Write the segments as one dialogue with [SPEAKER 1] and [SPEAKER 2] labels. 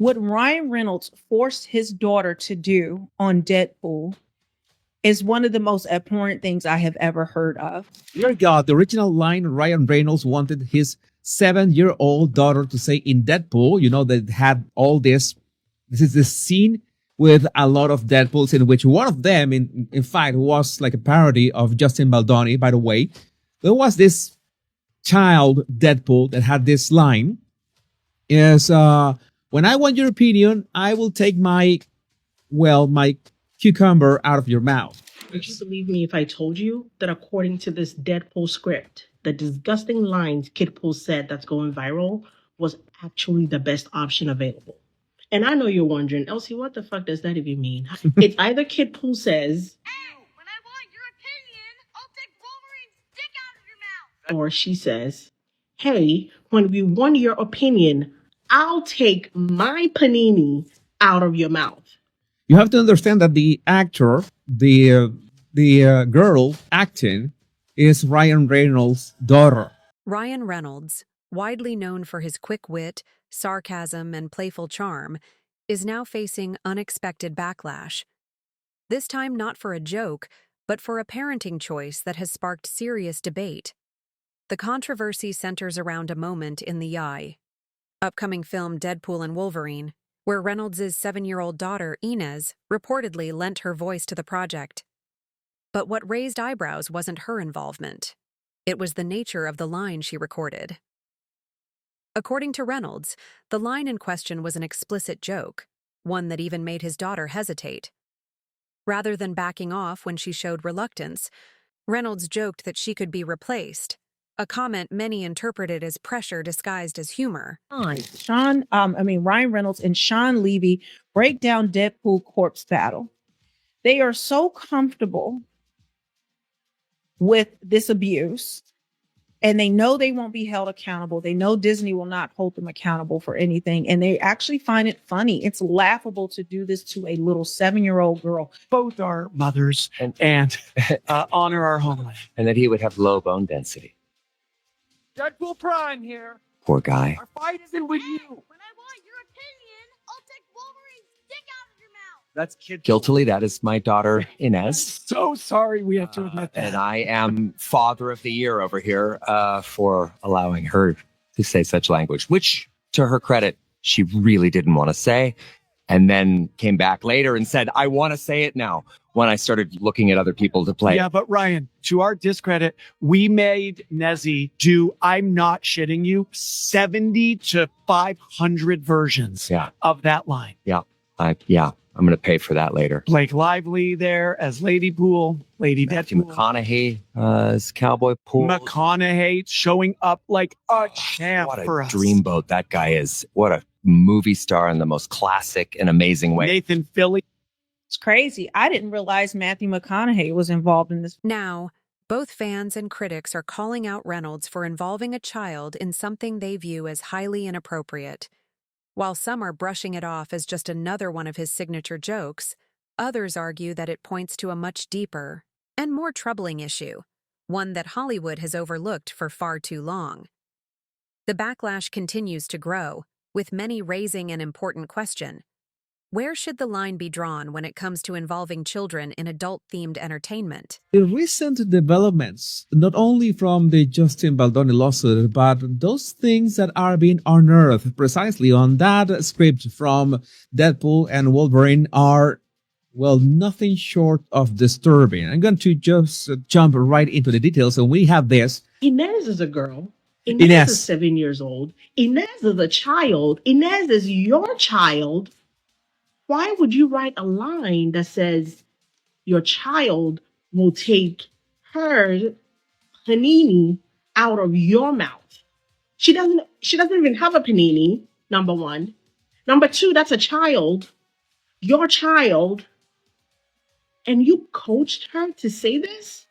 [SPEAKER 1] What Ryan Reynolds forced his daughter to do on Deadpool is one of the most abhorrent things I have ever heard of.
[SPEAKER 2] Dear God, the original line Ryan Reynolds wanted his 7-year-old daughter to say in Deadpool, that had all this. This is the scene with a lot of Deadpools, in which one of them, in fact, was like a parody of Justin Baldoni, by the way. There was this child Deadpool that had this line, is, when I want your opinion, I will take my cucumber out of your mouth.
[SPEAKER 3] Would you believe me if I told you that according to this Deadpool script, the disgusting lines Kidpool said that's going viral was actually the best option available? And I know you're wondering, Elsie, what the fuck does that even mean? It's either Kidpool says, "Hey, when I want your opinion, I'll take Wolverine's dick out of your mouth." Or she says, "Hey, when we want your opinion, I'll take my panini out of your mouth."
[SPEAKER 2] You have to understand that the actor, the girl acting, is Ryan Reynolds' daughter.
[SPEAKER 4] Ryan Reynolds, widely known for his quick wit, sarcasm, and playful charm, is now facing unexpected backlash. This time not for a joke, but for a parenting choice that has sparked serious debate. The controversy centers around a moment in The Eye, upcoming film Deadpool and Wolverine, where Reynolds' 7-year-old daughter, Inez, reportedly lent her voice to the project. But what raised eyebrows wasn't her involvement. It was the nature of the line she recorded. According to Reynolds, the line in question was an explicit joke, one that even made his daughter hesitate. Rather than backing off when she showed reluctance, Reynolds joked that she could be replaced, a comment many interpreted as pressure disguised as humor.
[SPEAKER 1] Ryan Reynolds and Sean Levy break down Deadpool corpse battle. They are so comfortable with this abuse, and they know they won't be held accountable. They know Disney will not hold them accountable for anything, and they actually find it funny. It's laughable to do this to a little 7-year-old girl.
[SPEAKER 5] Both are mothers and honor our homeland.
[SPEAKER 6] And that he would have low bone density.
[SPEAKER 5] Deadpool Prime here.
[SPEAKER 6] Poor guy.
[SPEAKER 5] Our fight isn't with you.
[SPEAKER 7] When I want your opinion, I'll take Wolverine's dick out of your mouth.
[SPEAKER 5] That's kid.
[SPEAKER 6] Guiltily, that is my daughter, Inez.
[SPEAKER 5] So sorry we have to admit that.
[SPEAKER 6] And I am father of the year over here for allowing her to say such language, which, to her credit, she really didn't want to say. And then came back later and said, I want to say it now, when I started looking at other people to play.
[SPEAKER 5] Yeah, but Ryan, to our discredit, we made Nezzy do, I'm not shitting you, 70 to 500 versions of that line.
[SPEAKER 6] Yeah, I'm going to pay for that later.
[SPEAKER 5] Blake Lively there as Lady Pool, Lady
[SPEAKER 6] Matthew
[SPEAKER 5] Deadpool.
[SPEAKER 6] McConaughey as Cowboy Pool.
[SPEAKER 5] McConaughey showing up like a champ
[SPEAKER 6] what a
[SPEAKER 5] for us.
[SPEAKER 6] dreamboat that guy is. What a movie star in the most classic and amazing way.
[SPEAKER 5] Nathan Fillion.
[SPEAKER 1] It's crazy. I didn't realize Matthew McConaughey was involved in this.
[SPEAKER 4] Now, both fans and critics are calling out Reynolds for involving a child in something they view as highly inappropriate. While some are brushing it off as just another one of his signature jokes, others argue that it points to a much deeper and more troubling issue, one that Hollywood has overlooked for far too long. The backlash continues to grow, with many raising an important question. Where should the line be drawn when it comes to involving children in adult-themed entertainment?
[SPEAKER 2] The recent developments, not only from the Justin Baldoni lawsuit, but those things that are being unearthed precisely on that script from Deadpool and Wolverine are, well, nothing short of disturbing. I'm going to just jump right into the details. So we have this.
[SPEAKER 3] Inez is a girl. Inez is 7 years old. Inez is a child. Inez is your child. Why would you write a line that says your child will take her panini out of your mouth? She doesn't even have a panini, number one. Number two, that's a child, your child, and you coached her to say this?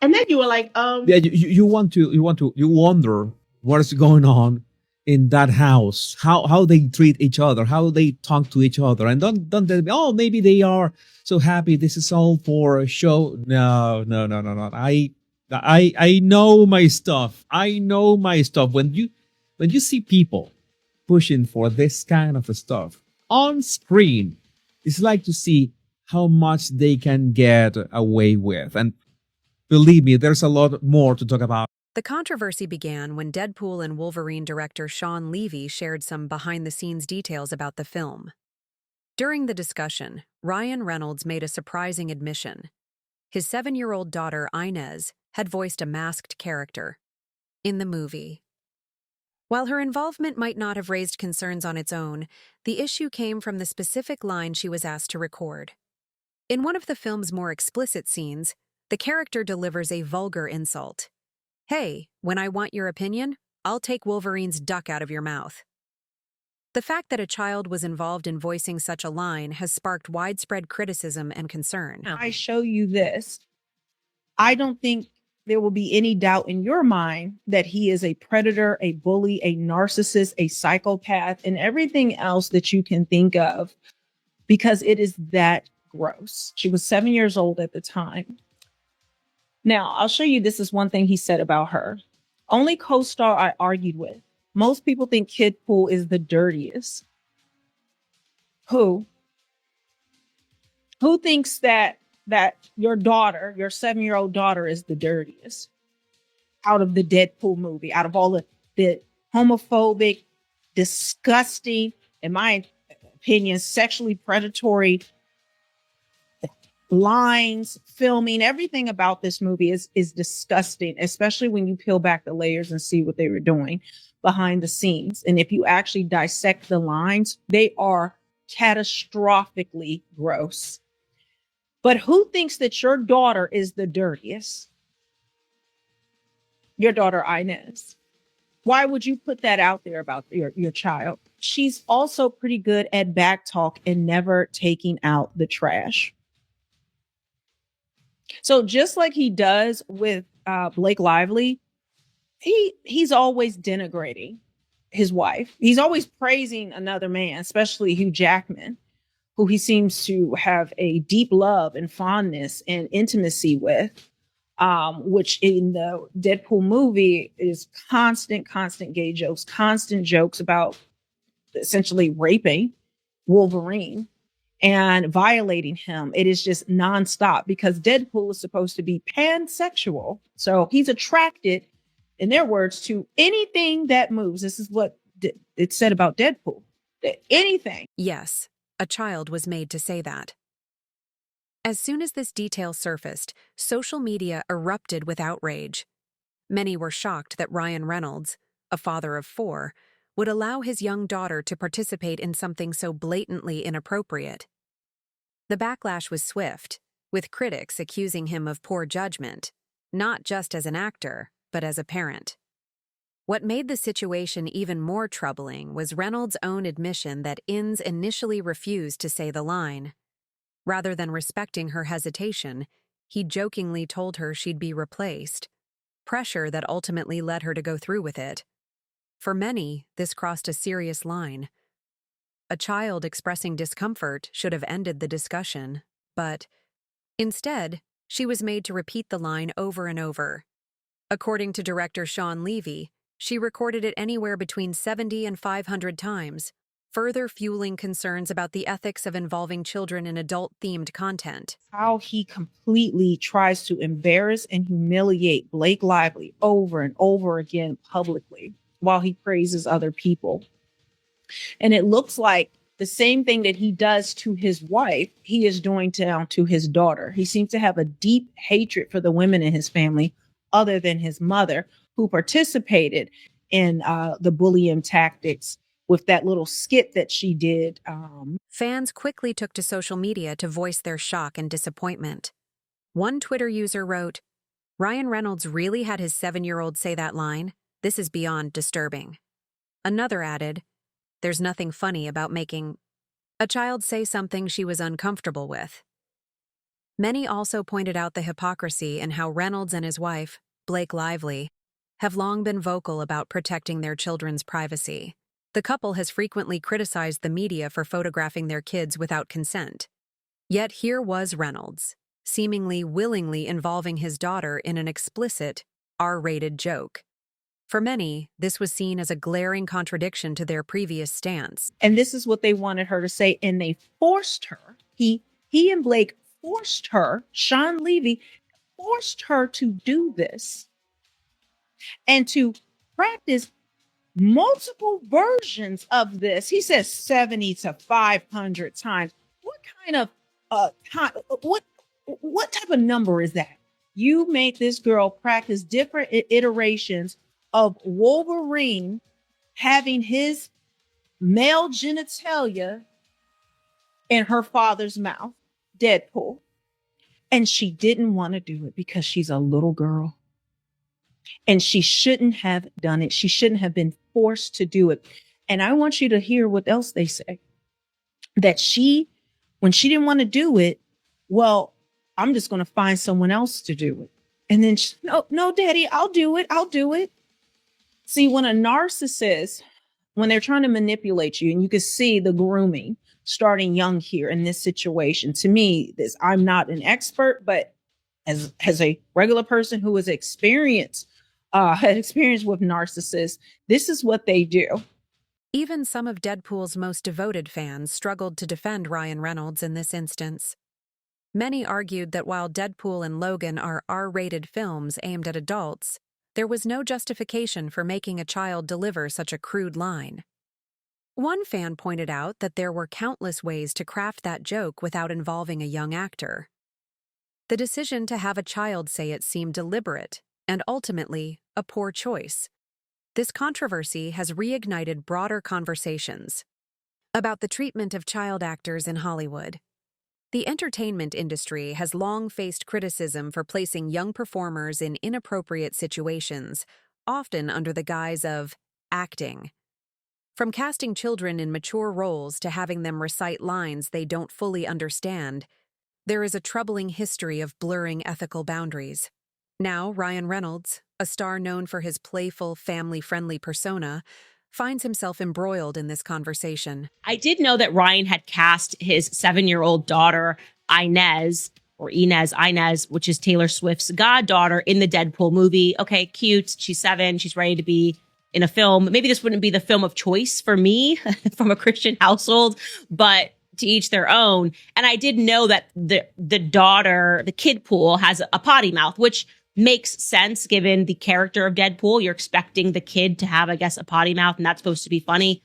[SPEAKER 3] And then you were like,
[SPEAKER 2] Yeah, you wonder what is going on in that house, how they treat each other, how they talk to each other, and don't tell me, oh, maybe they are so happy. This is all for a show. No. I know my stuff. I know my stuff. When you see people pushing for this kind of stuff on screen. It's like to see how much they can get away with. And believe me, there's a lot more to talk about.
[SPEAKER 4] The controversy began when Deadpool and Wolverine director Sean Levy shared some behind-the-scenes details about the film. During the discussion, Ryan Reynolds made a surprising admission. His 7-year-old daughter, Inez, had voiced a masked character in the movie. While her involvement might not have raised concerns on its own, the issue came from the specific line she was asked to record. In one of the film's more explicit scenes, the character delivers a vulgar insult. "Hey, when I want your opinion, I'll take Wolverine's duck out of your mouth." The fact that a child was involved in voicing such a line has sparked widespread criticism and concern.
[SPEAKER 1] I show you this, I don't think there will be any doubt in your mind that he is a predator, a bully, a narcissist, a psychopath, and everything else that you can think of, because it is that gross. She was 7 years old at the time. Now, I'll show you, this is one thing he said about her. Only co-star I argued with. Most people think Kid Pool is the dirtiest. Who? Who thinks that your daughter, your 7-year-old daughter, is the dirtiest out of the Deadpool movie, out of all the homophobic, disgusting, in my opinion, sexually predatory lines, filming, everything about this movie is disgusting, especially when you peel back the layers and see what they were doing behind the scenes. And if you actually dissect the lines, they are catastrophically gross. But who thinks that your daughter is the dirtiest? Your daughter, Inez. Why would you put that out there about your child? She's also pretty good at back talk and never taking out the trash. So just like he does with Blake Lively, he's always denigrating his wife. He's always praising another man, especially Hugh Jackman, who he seems to have a deep love and fondness and intimacy with, which in the Deadpool movie is constant gay jokes, constant jokes about essentially raping Wolverine and violating him. It is just nonstop because Deadpool is supposed to be pansexual. So he's attracted, in their words, to anything that moves. This is what it said about Deadpool. Anything.
[SPEAKER 4] Yes, a child was made to say that. As soon as this detail surfaced, social media erupted with outrage. Many were shocked that Ryan Reynolds, a father of 4, would allow his young daughter to participate in something so blatantly inappropriate. The backlash was swift, with critics accusing him of poor judgment, not just as an actor, but as a parent. What made the situation even more troubling was Reynolds' own admission that Inez initially refused to say the line. Rather than respecting her hesitation, he jokingly told her she'd be replaced, pressure that ultimately led her to go through with it. For many, this crossed a serious line. A child expressing discomfort should have ended the discussion, but instead, she was made to repeat the line over and over. According to director Sean Levy, she recorded it anywhere between 70 and 500 times, further fueling concerns about the ethics of involving children in adult-themed content.
[SPEAKER 1] How he completely tries to embarrass and humiliate Blake Lively over and over again publicly, while he praises other people. And it looks like the same thing that he does to his wife, he is doing down to his daughter. He seems to have a deep hatred for the women in his family, other than his mother, who participated in the bullying tactics with that little skit that she did.
[SPEAKER 4] Fans quickly took to social media to voice their shock and disappointment. One Twitter user wrote, "Ryan Reynolds really had his 7-year-old say that line? This is beyond disturbing." Another added, "There's nothing funny about making a child say something she was uncomfortable with." Many also pointed out the hypocrisy in how Reynolds and his wife, Blake Lively, have long been vocal about protecting their children's privacy. The couple has frequently criticized the media for photographing their kids without consent. Yet here was Reynolds, seemingly willingly involving his daughter in an explicit, R-rated joke. For many, this was seen as a glaring contradiction to their previous stance.
[SPEAKER 1] And this is what they wanted her to say. And they forced her. He and Blake forced her, Sean Levy forced her to do this and to practice multiple versions of this. He says 70 to 500 times. What kind of time, what type of number is that? You made this girl practice different iterations of Wolverine having his male genitalia in her father's mouth, Deadpool. And she didn't want to do it because she's a little girl. And she shouldn't have done it. She shouldn't have been forced to do it. And I want you to hear what else they say. That when she didn't want to do it, well, I'm just going to find someone else to do it. And then, no, daddy, I'll do it. I'll do it. See, when a narcissist, when they're trying to manipulate you, and you can see the grooming starting young here in this situation. To me, I'm not an expert, but as a regular person who has experience with narcissists, this is what they do.
[SPEAKER 4] Even some of Deadpool's most devoted fans struggled to defend Ryan Reynolds in this instance. Many argued that while Deadpool and Logan are R-rated films aimed at adults, there was no justification for making a child deliver such a crude line. One fan pointed out that there were countless ways to craft that joke without involving a young actor. The decision to have a child say it seemed deliberate and ultimately a poor choice. This controversy has reignited broader conversations about the treatment of child actors in Hollywood. The entertainment industry has long faced criticism for placing young performers in inappropriate situations, often under the guise of acting. From casting children in mature roles to having them recite lines they don't fully understand, there is a troubling history of blurring ethical boundaries. Now, Ryan Reynolds, a star known for his playful, family-friendly persona, finds himself embroiled in this conversation.
[SPEAKER 8] I did know that Ryan had cast his 7-year-old daughter, Inez, which is Taylor Swift's goddaughter, in the Deadpool movie. Okay, cute. She's 7. She's ready to be in a film. Maybe this wouldn't be the film of choice for me from a Christian household, but to each their own. And I did know that the daughter, the kid pool, has a potty mouth, which makes sense given the character of Deadpool. You're expecting the kid to have, I guess, a potty mouth, and that's supposed to be funny.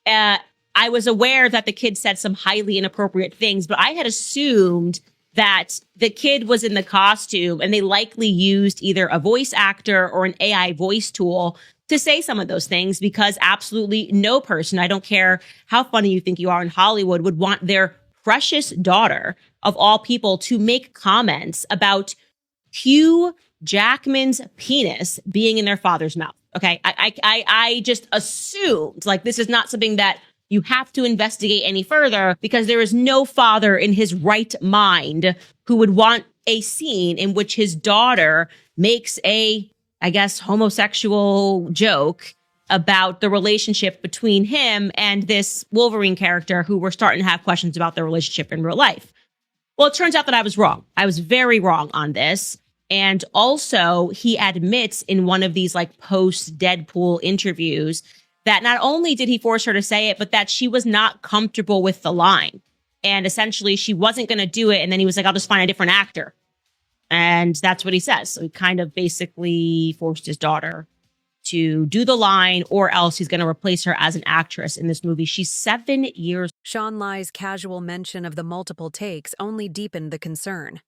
[SPEAKER 8] I was aware that the kid said some highly inappropriate things, but I had assumed that the kid was in the costume and they likely used either a voice actor or an AI voice tool to say some of those things, because absolutely no person, I don't care how funny you think you are in Hollywood, would want their precious daughter, of all people, to make comments about Hugh Jackman's penis being in their father's mouth. Okay. I just assumed, like, this is not something that you have to investigate any further, because there is no father in his right mind who would want a scene in which his daughter makes a, I guess, homosexual joke about the relationship between him and this Wolverine character who we're starting to have questions about their relationship in real life. Well, it turns out that I was wrong. I was very wrong on this. And also, he admits in one of these like post-Deadpool interviews that not only did he force her to say it, but that she was not comfortable with the line. And essentially, she wasn't going to do it. And then he was like, I'll just find a different actor. And that's what he says. So he kind of basically forced his daughter to do the line, or else he's going to replace her as an actress in this movie. She's 7 years.
[SPEAKER 4] Sean Lai's casual mention of the multiple takes only deepened the concern.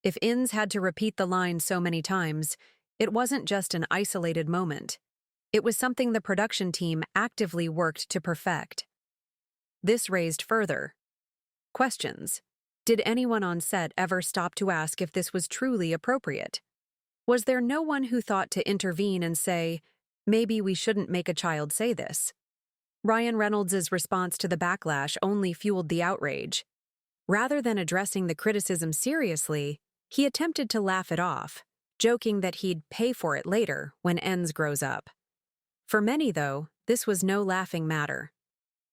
[SPEAKER 4] If Innes had to repeat the line so many times, it wasn't just an isolated moment. It was something the production team actively worked to perfect. This raised further questions. Did anyone on set ever stop to ask if this was truly appropriate? Was there no one who thought to intervene and say, maybe we shouldn't make a child say this? Ryan Reynolds' response to the backlash only fueled the outrage. Rather than addressing the criticism seriously, he attempted to laugh it off, joking that he'd pay for it later when Innes grows up. For many, though, this was no laughing matter.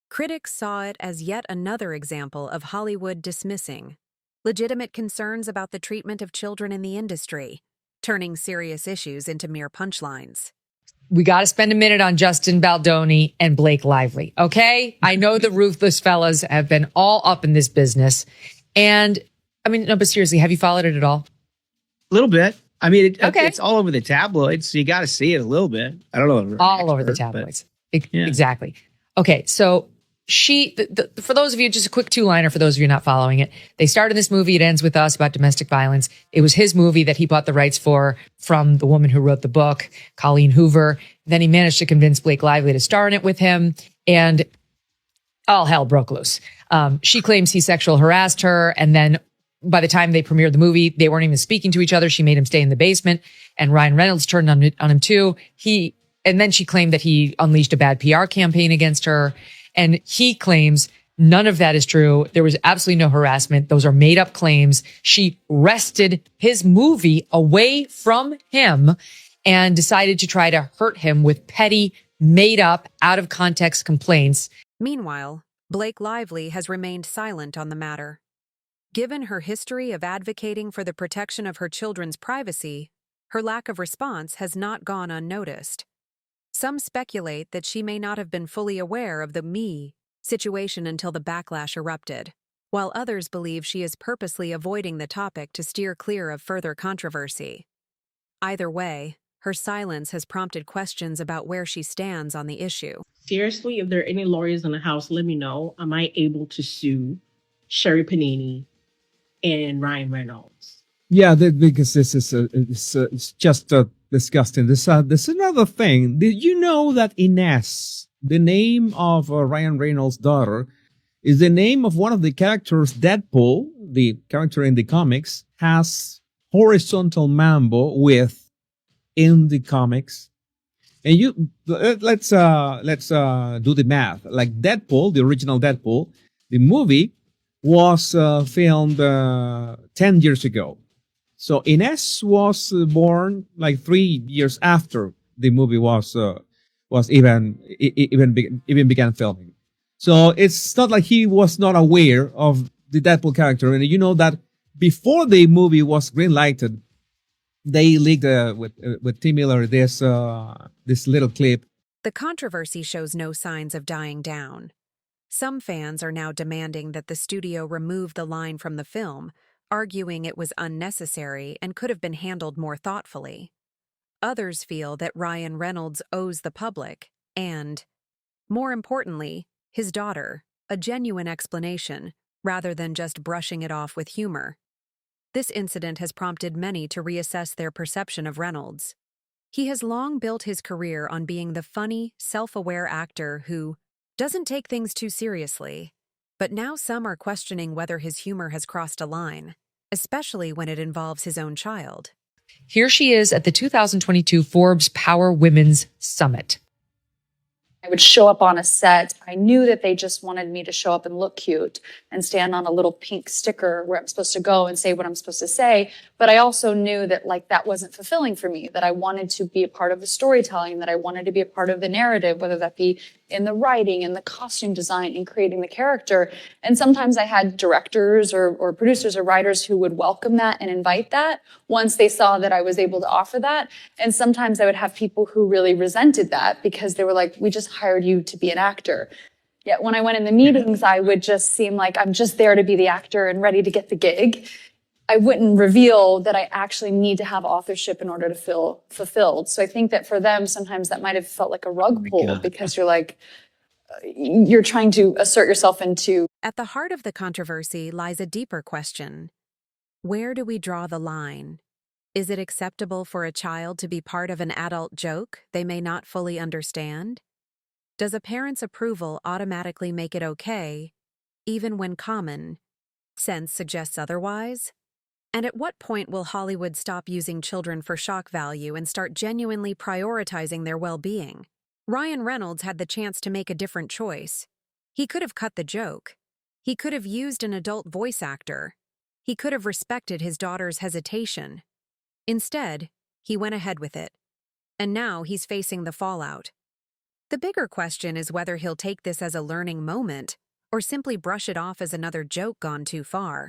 [SPEAKER 4] Critics saw it as yet another example of Hollywood dismissing legitimate concerns about the treatment of children in the industry, turning serious issues into mere punchlines.
[SPEAKER 9] we got to spend a minute on Justin Baldoni and Blake Lively. Okay. I know the Ruthless fellas have been all up in this business. And I mean, no, but seriously, have you followed it at all?
[SPEAKER 10] A little bit. I mean,
[SPEAKER 9] Okay.
[SPEAKER 10] it's all over the tabloids, so you got to see it a little bit. I don't know. If I'm an
[SPEAKER 9] All over the
[SPEAKER 10] expert, but-
[SPEAKER 9] tabloids.
[SPEAKER 10] yeah.
[SPEAKER 9] Exactly. Okay. So for those of you, just a quick two-liner for those of you not following it. They started this movie. It ends with us about domestic violence. It was his movie that he bought the rights for from the woman who wrote the book, Colleen Hoover. Then he managed to convince Blake Lively to star in it with him. And all hell broke loose. She claims he sexual harassed her. And then by the time they premiered the movie, they weren't even speaking to each other. She made him stay in the basement. And Ryan Reynolds turned on him too. And then she claimed that he unleashed a bad PR campaign against her. And he claims none of that is true. There was absolutely no harassment. Those are made up claims. She wrested his movie away from him and decided to try to hurt him with petty, made up, out of context complaints.
[SPEAKER 4] Meanwhile, Blake Lively has remained silent on the matter. Given her history of advocating for the protection of her children's privacy, her lack of response has not gone unnoticed. Some speculate that she may not have been fully aware of the me situation until the backlash erupted, while others believe she is purposely avoiding the topic to steer clear of further controversy. Either way, her silence has prompted questions about where she stands on the issue.
[SPEAKER 3] Seriously, if there are any lawyers in the house, let me know. Am I able to sue Sherry Panini and Ryan Reynolds?
[SPEAKER 2] Yeah, because this is it's just disgusting. This another thing. Did you know that Inez, the name of Ryan Reynolds' daughter, is the name of one of the characters? Deadpool, the character in the comics, has horizontal mambo with in the comics. And let's do the math. Like Deadpool, the original Deadpool, the movie was filmed 10 years ago. So Inez was born like 3 years after the movie was even began filming. So it's not like he was not aware of the Deadpool character. And you know that before the movie was greenlighted, they leaked with Tim Miller this little clip.
[SPEAKER 4] The controversy shows no signs of dying down. Some fans are now demanding that the studio remove the line from the film, arguing it was unnecessary and could have been handled more thoughtfully. Others feel that Ryan Reynolds owes the public and, more importantly, his daughter, a genuine explanation, rather than just brushing it off with humor. This incident has prompted many to reassess their perception of Reynolds. He has long built his career on being the funny, self-aware actor who doesn't take things too seriously. But now some are questioning whether his humor has crossed a line, especially when it involves his own child.
[SPEAKER 9] Here she is at the 2022 Forbes Power Women's Summit.
[SPEAKER 11] I would show up on a set. I knew that they just wanted me to show up and look cute and stand on a little pink sticker where I'm supposed to go and say what I'm supposed to say. But I also knew that that wasn't fulfilling for me, that I wanted to be a part of the storytelling, that I wanted to be a part of the narrative, whether that be in the writing, in the costume design, in creating the character. And sometimes I had directors or producers or writers who would welcome that and invite that once they saw that I was able to offer that. And sometimes I would have people who really resented that because they were like, we just hired you to be an actor. Yet when I went in the meetings, I would just seem like I'm just there to be the actor and ready to get the gig. I wouldn't reveal that I actually need to have authorship in order to feel fulfilled. So I think that for them, sometimes that might have felt like a rug pull because you're like, you're trying to assert yourself into.
[SPEAKER 4] At the heart of the controversy lies a deeper question. Where do we draw the line? Is it acceptable for a child to be part of an adult joke they may not fully understand? Does a parent's approval automatically make it okay, even when common sense suggests otherwise? And at what point will Hollywood stop using children for shock value and start genuinely prioritizing their well-being? Ryan Reynolds had the chance to make a different choice. He could have cut the joke. He could have used an adult voice actor. He could have respected his daughter's hesitation. Instead, he went ahead with it. And now he's facing the fallout. The bigger question is whether he'll take this as a learning moment or simply brush it off as another joke gone too far.